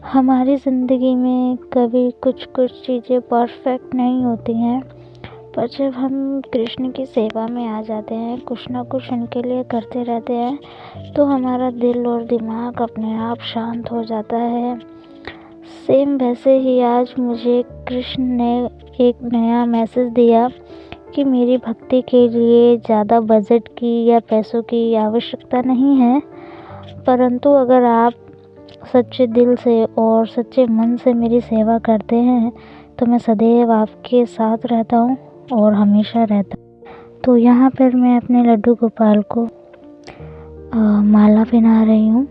हमारी ज़िंदगी में कभी कुछ चीज़ें परफेक्ट नहीं होती हैं, पर जब हम कृष्ण की सेवा में आ जाते हैं, कुछ ना कुछ उनके लिए करते रहते हैं, तो हमारा दिल और दिमाग अपने आप शांत हो जाता है। सेम वैसे ही आज मुझे कृष्ण ने एक नया मैसेज दिया कि मेरी भक्ति के लिए ज़्यादा बजट की या पैसों की आवश्यकता नहीं है, परंतु अगर आप सच्चे दिल से और सच्चे मन से मेरी सेवा करते हैं तो मैं सदैव आपके साथ रहता हूँ और हमेशा रहता हूँ। तो यहाँ पर मैं अपने लड्डू गोपाल को माला पहना रही हूँ।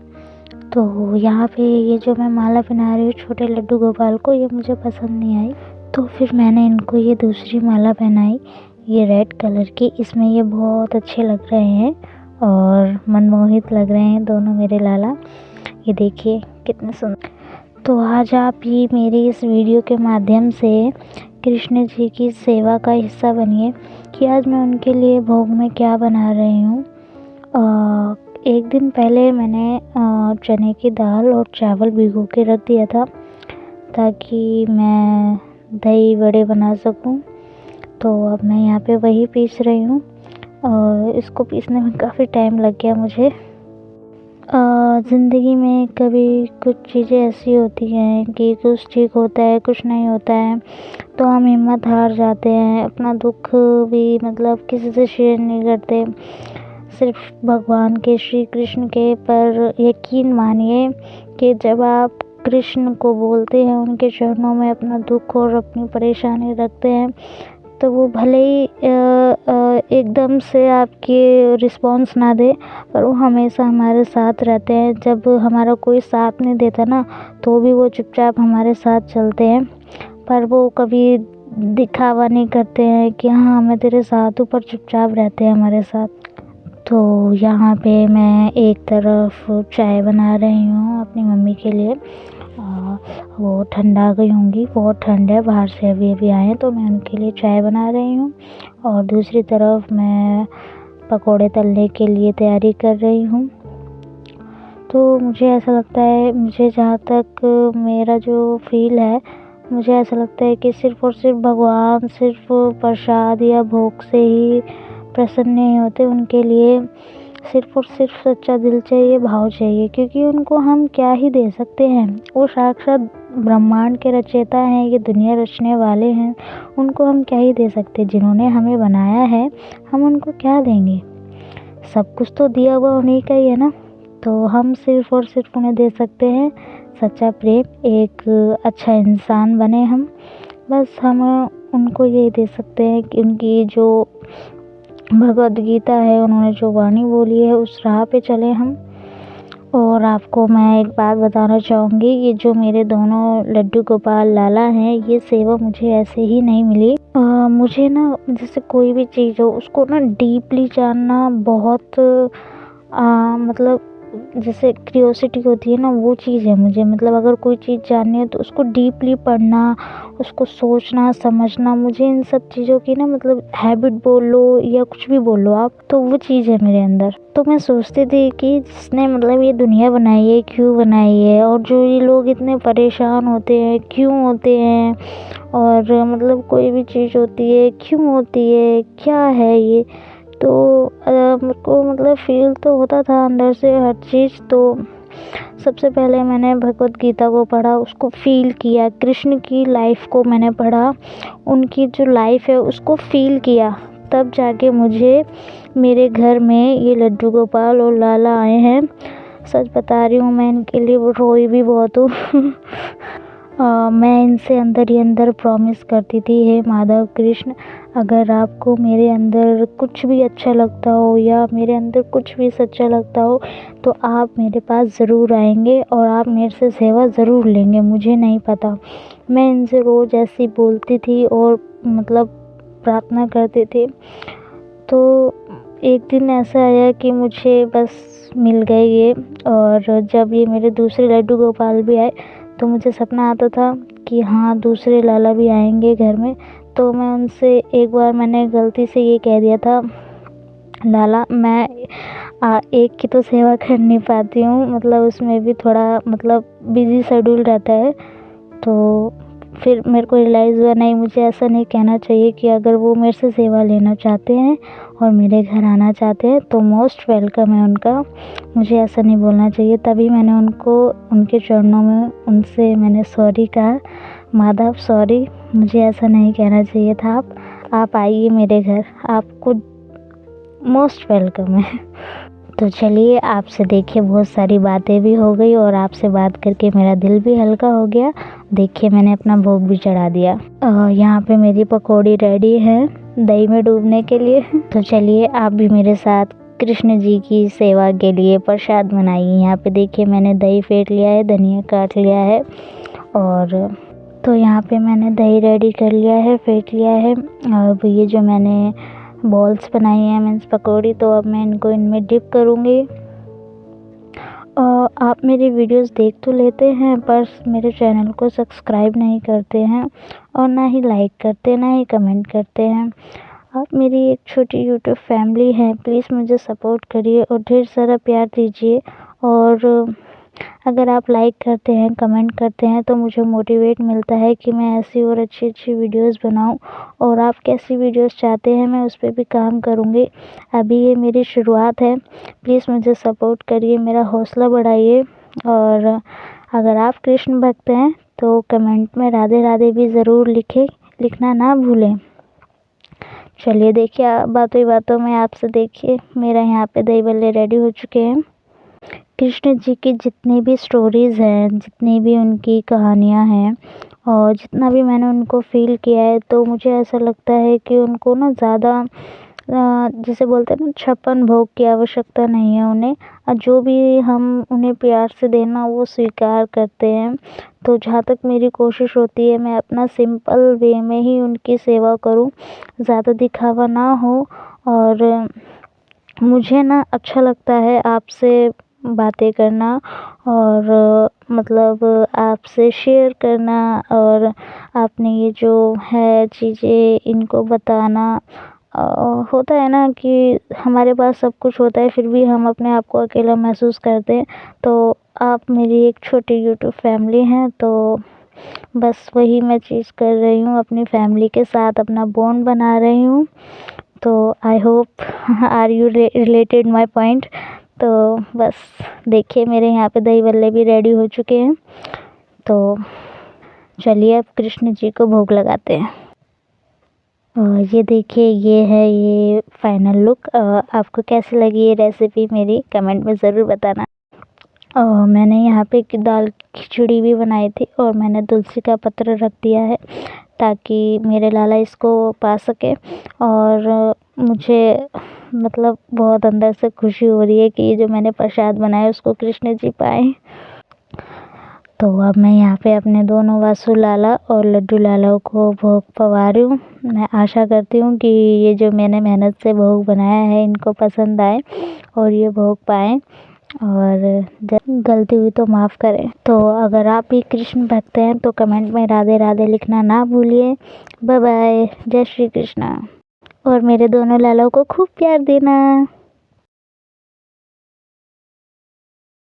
तो यहाँ पे ये जो मैं माला पहना रही हूँ छोटे लड्डू गोपाल को, ये मुझे पसंद नहीं आई, तो फिर मैंने इनको ये दूसरी माला पहनाई, ये रेड कलर की। इसमें ये बहुत अच्छे लग रहे हैं और मनमोहित लग रहे हैं दोनों मेरे लाला। ये देखिए कितने सुंदर। तो आज आप ही मेरी इस वीडियो के माध्यम से कृष्ण जी की सेवा का हिस्सा बनिए कि आज मैं उनके लिए भोग में क्या बना रही हूँ। एक दिन पहले मैंने चने की दाल और चावल भिगो के रख दिया था ताकि मैं दही वड़े बना सकूँ। तो अब मैं यहाँ पे वही पीस रही हूँ और इसको पीसने में काफ़ी टाइम लग गया मुझे। ज़िंदगी में कभी कुछ चीज़ें ऐसी होती हैं कि कुछ ठीक होता है, कुछ नहीं होता है, तो हम हिम्मत हार जाते हैं। अपना दुख भी किसी से शेयर नहीं करते, सिर्फ भगवान के, श्री कृष्ण के। पर यकीन मानिए कि जब आप कृष्ण को बोलते हैं, उनके चरणों में अपना दुख और अपनी परेशानी रखते हैं, तो वो भले ही एकदम से आपके रिस्पॉन्स ना दे, पर वो हमेशा हमारे साथ रहते हैं। जब हमारा कोई साथ नहीं देता ना, तो भी वो चुपचाप हमारे साथ चलते हैं, पर वो कभी दिखावा नहीं करते हैं कि हाँ मैं तेरे साथ हूँ, पर चुपचाप रहते हैं हमारे साथ। तो यहाँ पे मैं एक तरफ चाय बना रही हूँ अपनी मम्मी के लिए। वो ठंडा गई होंगी, बहुत ठंड है, बाहर से अभी आए हैं, तो मैं उनके लिए चाय बना रही हूँ। और दूसरी तरफ मैं पकोड़े तलने के लिए तैयारी कर रही हूँ। तो मुझे ऐसा लगता है, मुझे जहाँ तक मेरा जो फील है, मुझे ऐसा लगता है कि सिर्फ़ और सिर्फ भगवान सिर्फ प्रसाद या भोग से ही प्रसन्न नहीं होते। उनके लिए सिर्फ़ और सिर्फ सच्चा दिल चाहिए, भाव चाहिए, क्योंकि उनको हम क्या ही दे सकते हैं। वो साक्षात ब्रह्मांड के रचयिता हैं, ये दुनिया रचने वाले हैं, उनको हम क्या ही दे सकते। जिन्होंने हमें बनाया है, हम उनको क्या देंगे। सब कुछ तो दिया हुआ उन्हीं का ही है ना। तो हम सिर्फ़ और सिर्फ उन्हें दे सकते हैं सच्चा प्रेम, एक अच्छा इंसान बने हम। बस हम उनको ये दे सकते हैं कि उनकी जो भगवद गीता है, उन्होंने जो वाणी बोली है, उस राह पे चलें हम। और आपको मैं एक बात बताना चाहूँगी, ये जो मेरे दोनों लड्डू गोपाल लाला हैं, ये सेवा मुझे ऐसे ही नहीं मिली। मुझे ना जैसे कोई भी चीज़ हो उसको ना डीपली जानना बहुत जैसे क्यूरियोसिटी होती है ना, वो चीज़ है मुझे। अगर कोई चीज़ जाननी है तो उसको डीपली पढ़ना, उसको सोचना, समझना, मुझे इन सब चीज़ों की ना हैबिट बोल लो या कुछ भी बोल लो आप, तो वो चीज़ है मेरे अंदर। तो मैं सोचती थी कि जिसने ये दुनिया बनाई है, क्यों बनाई है, और जो ये लोग इतने परेशान होते हैं, क्यों होते हैं, और कोई भी चीज़ होती है क्यों होती है, क्या है ये। तो मेरे को फ़ील तो होता था अंदर से हर चीज़। तो सबसे पहले मैंने भगवद गीता को पढ़ा, उसको फ़ील किया, कृष्ण की लाइफ को मैंने पढ़ा, उनकी जो लाइफ है उसको फ़ील किया, तब जाके मुझे मेरे घर में ये लड्डू गोपाल और लाला आए हैं। सच बता रही हूँ, मैं इनके लिए रोई भी बहुत हूँ। मैं इनसे अंदर ही अंदर प्रॉमिस करती थी, हे माधव कृष्ण, अगर आपको मेरे अंदर कुछ भी अच्छा लगता हो या मेरे अंदर कुछ भी सच्चा लगता हो, तो आप मेरे पास ज़रूर आएंगे और आप मेरे से सेवा ज़रूर लेंगे। मुझे नहीं पता, मैं इनसे रोज़ ऐसी बोलती थी और प्रार्थना करती थी। तो एक दिन ऐसा आया कि मुझे बस मिल गए ये। और जब ये मेरे दूसरे लड्डू गोपाल भी आए, तो मुझे सपना आता था कि हाँ दूसरे लाला भी आएंगे घर में। तो मैं उनसे एक बार मैंने गलती से ये कह दिया था, लाला मैं एक की तो सेवा कर नहीं पाती हूँ, मतलब उसमें भी थोड़ा मतलब बिज़ी शेड्यूल रहता है। तो फिर मेरे को रियलाइज़ हुआ नहीं, मुझे ऐसा नहीं कहना चाहिए कि अगर वो मेरे से सेवा लेना चाहते हैं और मेरे घर आना चाहते हैं तो मोस्ट वेलकम है उनका, मुझे ऐसा नहीं बोलना चाहिए। तभी मैंने उनको उनके चरणों में उनसे मैंने सॉरी कहा, माधव सॉरी, मुझे ऐसा नहीं कहना चाहिए था। आप आइए मेरे घर, आपको मोस्ट वेलकम है। तो चलिए, आपसे देखिए बहुत सारी बातें भी हो गई और आपसे बात करके मेरा दिल भी हल्का हो गया। देखिए मैंने अपना भोग भी चढ़ा दिया। यहाँ पे मेरी पकौड़ी रेडी है दही में डूबने के लिए। तो चलिए आप भी मेरे साथ कृष्ण जी की सेवा के लिए प्रसाद बनाइए। यहाँ पे देखिए मैंने दही फेंट लिया है, धनिया काट लिया है, और तो यहाँ पे मैंने दही रेडी कर लिया है, फेंट लिया है। अब ये जो मैंने बॉल्स बनाई हैं मीन्स पकौड़ी, तो अब मैं इनको इनमें डिप करूँगी। आप मेरी वीडियोस देख तो लेते हैं पर मेरे चैनल को सब्सक्राइब नहीं करते हैं और ना ही लाइक करते, ना ही कमेंट करते हैं। आप मेरी एक छोटी यूट्यूब फैमिली है, प्लीज़ मुझे सपोर्ट करिए और ढेर सारा प्यार दीजिए। और अगर आप लाइक करते हैं, कमेंट करते हैं तो मुझे मोटिवेट मिलता है कि मैं ऐसी और अच्छी वीडियोस बनाऊं। और आप कैसी वीडियोस चाहते हैं मैं उस पर भी काम करूंगी। अभी ये मेरी शुरुआत है, प्लीज़ मुझे सपोर्ट करिए, मेरा हौसला बढ़ाइए। और अगर आप कृष्ण भक्त हैं तो कमेंट में राधे राधे भी ज़रूर लिखना ना भूलें। चलिए देखिए, बातों ही बातों में आपसे देखिए मेरा यहाँ पे दही बल्ले रेडी हो चुके हैं। कृष्ण जी की जितनी भी स्टोरीज़ हैं, जितनी भी उनकी कहानियाँ हैं और जितना भी मैंने उनको फ़ील किया है, तो मुझे ऐसा लगता है कि उनको ना ज़्यादा जिसे बोलते हैं ना 56 भोग की आवश्यकता नहीं है उन्हें। जो भी हम उन्हें प्यार से देना वो स्वीकार करते हैं। तो जहाँ तक मेरी कोशिश होती है मैं अपना सिंपल वे में ही उनकी सेवा करूं, ज़्यादा दिखावा ना हो। और मुझे ना अच्छा लगता है आपसे बातें करना और मतलब आपसे शेयर करना, और आपने ये जो है चीज़ें इनको बताना। होता है ना कि हमारे पास सब कुछ होता है फिर भी हम अपने आप को अकेला महसूस करते हैं। तो आप मेरी एक छोटी यूट्यूब फैमिली हैं, तो बस वही मैं चीज़ कर रही हूँ, अपनी फैमिली के साथ अपना बॉन्ड बना रही हूँ। तो I hope are you related my point. तो बस देखिए मेरे यहाँ पे दही बल्ले भी रेडी हो चुके हैं। तो चलिए अब कृष्ण जी को भोग लगाते हैं। ये देखिए ये फाइनल लुक। आपको कैसी लगी ये रेसिपी मेरी कमेंट में ज़रूर बताना। मैंने यहाँ पे दाल खिचड़ी भी बनाई थी और मैंने तुलसी का पत्र रख दिया है ताकि मेरे लाला इसको पा सके। और मुझे मतलब बहुत अंदर से खुशी हो रही है कि ये जो मैंने प्रसाद बनाया उसको कृष्ण जी पाए। तो अब मैं यहाँ पे अपने दोनों वासु लाला और लड्डू लाला को भोग पवा रही हूँ। मैं आशा करती हूँ कि ये जो मैंने मेहनत से भोग बनाया है इनको पसंद आए और ये भोग पाएँ, और गलती हुई तो माफ़ करें। तो अगर आप भी कृष्ण भक्त हैं तो कमेंट में राधे राधे लिखना ना भूलिए। बाय बाय, जय श्री कृष्णा। और मेरे दोनों लालों को खूब प्यार देना।